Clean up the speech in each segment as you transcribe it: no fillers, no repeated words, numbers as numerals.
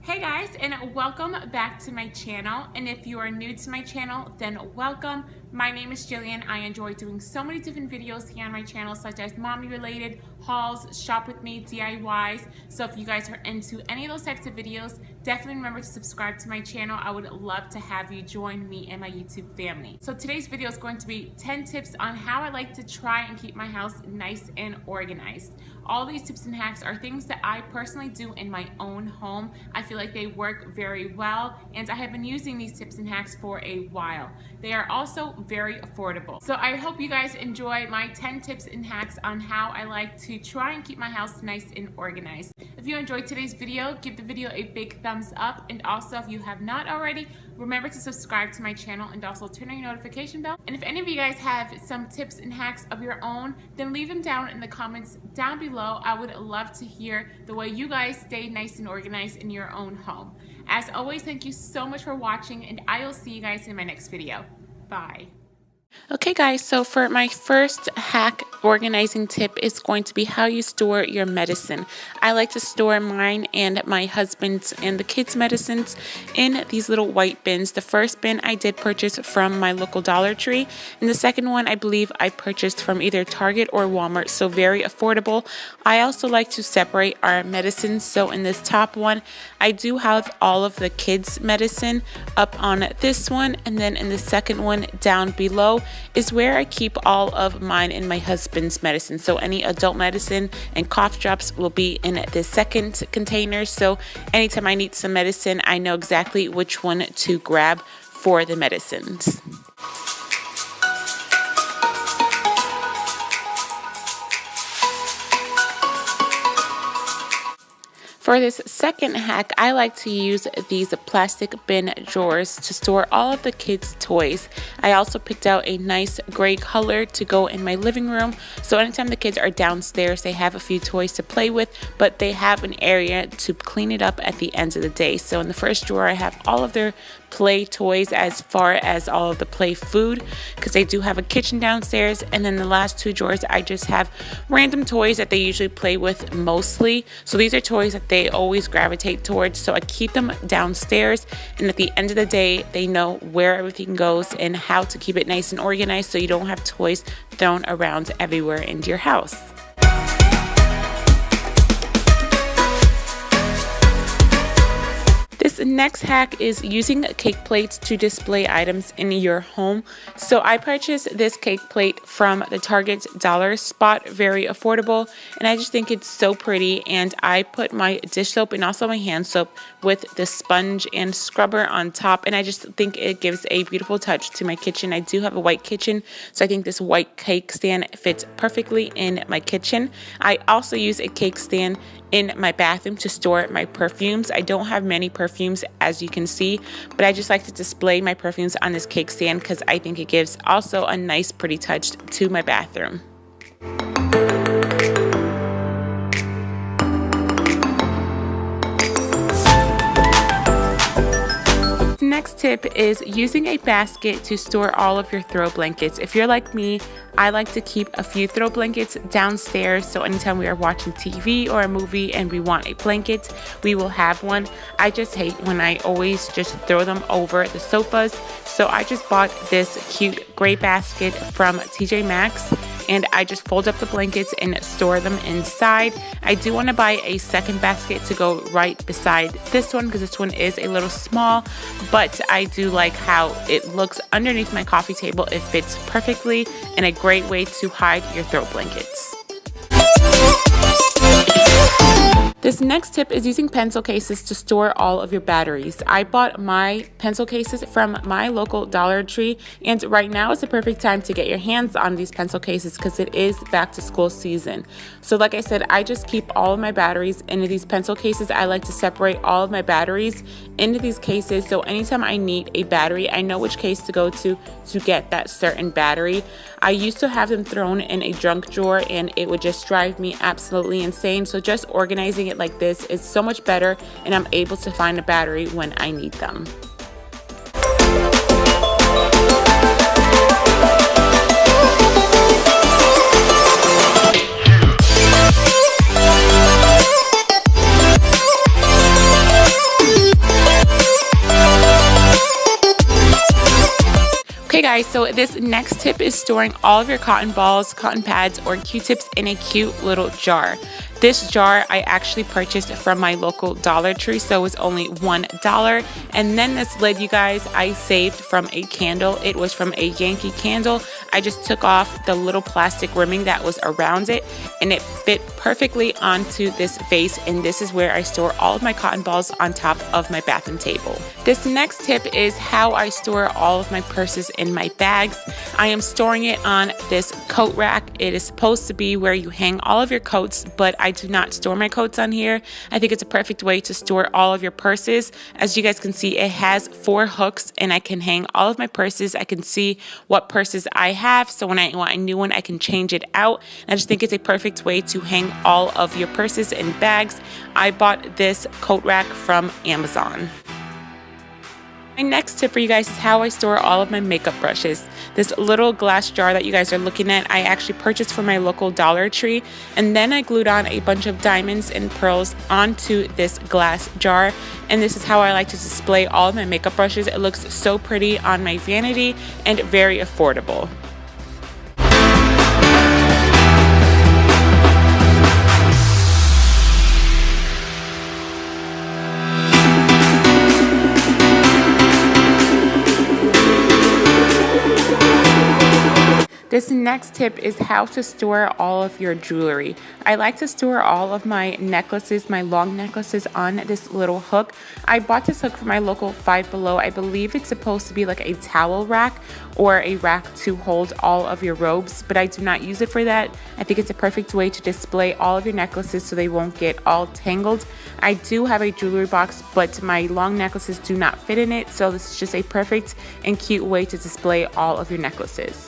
Hey guys, and welcome back to my channel. And if you are new to my channel, then welcome. My name is Jillian. I enjoy doing so many different videos here on my channel, such as mommy related, hauls, shop with me, DIYs. So if you guys are into any of those types of videos, definitely remember to subscribe to my channel. I would love to have you join me and my YouTube family. So today's video is going to be 10 tips on how I like to try and keep my house nice and organized. All these tips and hacks are things that I personally do in my own home. I feel like they work very well, and I have been using these tips and hacks for a while. They are also very affordable. So I hope you guys enjoy my 10 tips and hacks on how I like to try and keep my house nice and organized. If you enjoyed today's video, give the video a big thumbs up, and also if you have not already, remember to subscribe to my channel and also turn on your notification bell. And if any of you guys have some tips and hacks of your own, then leave them down in the comments down below. I would love to hear the way you guys stay nice and organized in your own home. As always, thank you so much for watching, and I will see you guys in my next video. Bye. Okay guys, so for my first hack organizing tip is going to be how you store your medicine. I like to store mine and my husband's and the kids' medicines in these little white bins. The first bin I did purchase from my local Dollar Tree, and the second one I believe I purchased from either Target or Walmart, so very affordable. I also like to separate our medicines, so in this top one I do have all of the kids' medicine up on this one, and then in the second one down below is where I keep all of mine and my husband's medicine. So any adult medicine and cough drops will be in the second container. So anytime I need some medicine, I know exactly which one to grab for the medicines. For this second hack, I like to use these plastic bin drawers to store all of the kids' toys. I also picked out a nice gray color to go in my living room, so anytime the kids are downstairs, they have a few toys to play with, but they have an area to clean it up at the end of the day. So in the first drawer, I have all of their play toys as far as all of the play food, because they do have a kitchen downstairs, and then the last two drawers I just have random toys that they usually play with mostly. So these are toys that they always gravitate towards, so I keep them downstairs, and at the end of the day they know where everything goes and how to keep it nice and organized so you don't have toys thrown around everywhere in your house. This next hack is using cake plates to display items in your home. So I purchased this cake plate from the Target dollar spot, very affordable, and I just think it's so pretty. And I put my dish soap and also my hand soap with the sponge and scrubber on top, and I just think it gives a beautiful touch to my kitchen. I do have a white kitchen, so I think this white cake stand fits perfectly in my kitchen. I also use a cake stand in my bathroom to store my perfumes. I don't have many perfumes, as you can see, but I just like to display my perfumes on this cake stand because I think it gives also a nice pretty touch to my bathroom. Next tip is using a basket to store all of your throw blankets. If you're like me, I like to keep a few throw blankets downstairs, so anytime we are watching TV or a movie and we want a blanket, we will have one. I just hate when I always just throw them over the sofas, so I just bought this cute gray basket from TJ Maxx, and I just fold up the blankets and store them inside. I do want to buy a second basket to go right beside this one because this one is a little small, but I do like how it looks underneath my coffee table. It fits perfectly and a great way to hide your throw blankets. This next tip is using pencil cases to store all of your batteries. I bought my pencil cases from my local Dollar Tree, and right now is the perfect time to get your hands on these pencil cases because it is back to school season. So like I said, I just keep all of my batteries into these pencil cases. I like to separate all of my batteries into these cases, so anytime I need a battery, I know which case to go to get that certain battery. I used to have them thrown in a junk drawer and it would just drive me absolutely insane, so just organizing it like this is so much better, and I'm able to find a battery when I need them. guys, so this next tip is storing all of your cotton balls, cotton pads, or Q-tips in a cute little jar. This jar I actually purchased from my local Dollar Tree, so it was only $1. And then this lid, you guys, I saved from a candle. It was from a Yankee Candle. I just took off the little plastic rimming that was around it, and it fit perfectly onto this vase, and this is where I store all of my cotton balls on top of my bathroom table. This next tip is how I store all of my purses in my bags. I am storing it on this coat rack. It is supposed to be where you hang all of your coats, but I do not store my coats on here. I think it's a perfect way to store all of your purses. As you guys can see, it has 4 hooks, and I can hang all of my purses. I can see what purses I have, so when I want a new one, I can change it out. And I just think it's a perfect way to hang all of your purses and bags. I bought this coat rack from Amazon. My next tip for you guys is how I store all of my makeup brushes. This little glass jar that you guys are looking at, I actually purchased from my local Dollar Tree, and then I glued on a bunch of diamonds and pearls onto this glass jar, and this is how I like to display all of my makeup brushes. It looks so pretty on my vanity and very affordable. This next tip is how to store all of your jewelry. I like to store all of my necklaces, my long necklaces, on this little hook. I bought this hook from my local Five Below. I believe it's supposed to be like a towel rack or a rack to hold all of your robes, but I do not use it for that. I think it's a perfect way to display all of your necklaces so they won't get all tangled. I do have a jewelry box, but my long necklaces do not fit in it, so this is just a perfect and cute way to display all of your necklaces.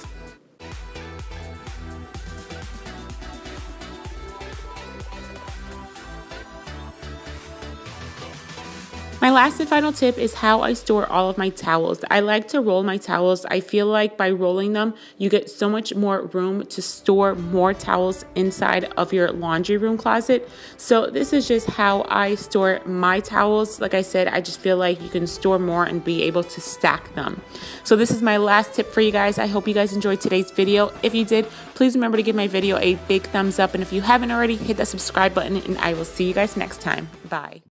My last and final tip is how I store all of my towels. I like to roll my towels. I feel like by rolling them, you get so much more room to store more towels inside of your laundry room closet. So this is just how I store my towels. Like I said, I just feel like you can store more and be able to stack them. So this is my last tip for you guys. I hope you guys enjoyed today's video. If you did, please remember to give my video a big thumbs up. And if you haven't already, hit that subscribe button, and I will see you guys next time. Bye.